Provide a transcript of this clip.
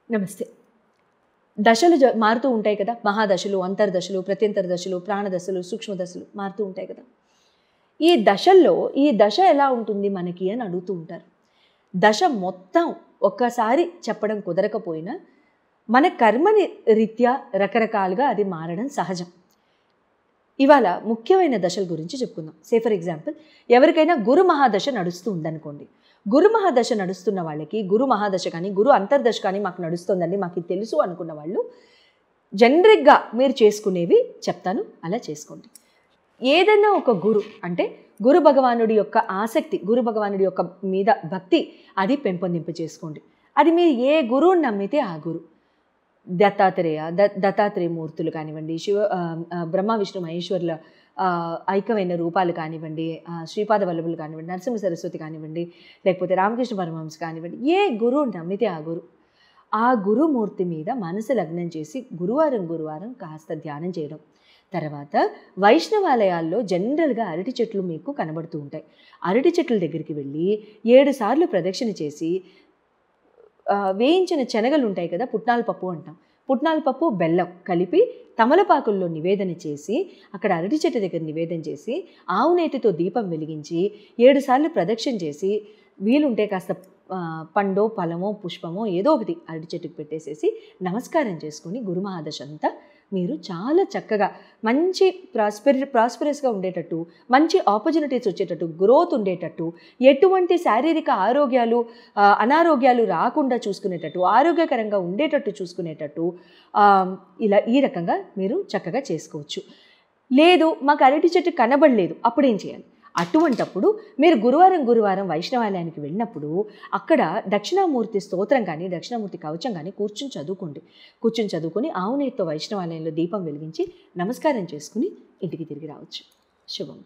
నమస్తే. దశలు మారుతూ ఉంటాయి కదా! మహాదశలు, అంతర్దశలు, ప్రత్యంతర దశలు, ప్రాణదశలు, సూక్ష్మదశలు మారుతూ ఉంటాయి కదా! ఈ దశల్లో ఈ దశ ఎలా ఉంటుంది మనకి అని అడుగుతూ ఉంటారు. దశ మొత్తం ఒక్కసారి చెప్పడం కుదరకపోయినా మన కర్మని రీత్యా రకరకాలుగా అది మారడం సహజం. ఇవాళ ముఖ్యమైన దశల గురించి చెప్పుకుందాం. ఫర్ ఎగ్జాంపుల్, ఎవరికైనా గురు మహాదశ నడుస్తూ ఉందనుకోండి. గురు మహాదశ నడుస్తున్న వాళ్ళకి గురు మహాదశ కానీ గురు అంతర్దశ కానీ మాకు నడుస్తుందండి, మాకు ఇది తెలుసు అనుకున్న వాళ్ళు జనరిక్గా మీరు చేసుకునేవి చెప్తాను, అలా చేసుకోండి. ఏదైనా ఒక గురు అంటే గురు భగవానుడి యొక్క ఆసక్తి, గురు భగవానుడి యొక్క మీద భక్తి అది పెంపొందింపు చేసుకోండి. అది మీరు ఏ గురువుని నమ్మితే ఆ గురు. దత్తాత్రేయ మూర్తులు కానివ్వండి, బ్రహ్మ విష్ణు మహేశ్వరుల ఐక్యమైన రూపాలు కానివ్వండి, శ్రీపాద వల్లభులు కానివ్వండి, నరసింహ సరస్వతి కానివ్వండి, లేకపోతే రామకృష్ణ పరమహంస కానివ్వండి, ఏ గురువు నమ్మితే ఆ గురు. ఆ గురుమూర్తి మీద మనసు లగ్నం చేసి గురువారం కాస్త ధ్యానం చేయడం. తర్వాత వైష్ణవాలయాల్లో జనరల్గా అరటి చెట్లు మీకు కనబడుతూ ఉంటాయి. అరటి చెట్ల దగ్గరికి వెళ్ళి 7 సార్లు ప్రదక్షిణ చేసి వేయించిన శనగలు ఉంటాయి కదా, పుట్నాల పప్పు అంటాం, పుట్నాల పప్పు బెల్లం కలిపి తమలపాకుల్లో నివేదన చేసి అక్కడ అరటి చెట్టు దగ్గర నివేదన చేసి ఆవు నేతితో దీపం వెలిగించి 7 సార్లు ప్రదక్షిణ చేసి వీలుంటే కాస్త పండో ఫలమో పుష్పమో ఏదో ఒకటి అరటి చెట్టుకు పెట్టేసేసి నమస్కారం చేసుకుని గురు మహాదశ అంతా మీరు చాలా చక్కగా మంచి ప్రాస్పెరస్గా ఉండేటట్టు, మంచి ఆపర్చునిటీస్ వచ్చేటట్టు, గ్రోత్ ఉండేటట్టు, ఎటువంటి శారీరక ఆరోగ్యాలు అనారోగ్యాలు రాకుండా చూసుకునేటట్టు, ఆరోగ్యకరంగా ఉండేటట్టు చూసుకునేటట్టు ఇలా ఈ రకంగా మీరు చక్కగా చేసుకోవచ్చు. లేదు మాకు అరటి చెట్టు కనబడలేదు, అప్పుడేం చేయాలి? అటువంటప్పుడు మీరు గురువారం వైష్ణవాలయానికి వెళ్ళినప్పుడు అక్కడ దక్షిణామూర్తి స్తోత్రం కానీ దక్షిణామూర్తి కవచం కానీ కూర్చుని చదువుకొని ఆవు నేతితో వైష్ణవాలయంలో దీపం వెలిగించి నమస్కారం చేసుకుని ఇంటికి తిరిగి రావచ్చు. శుభం.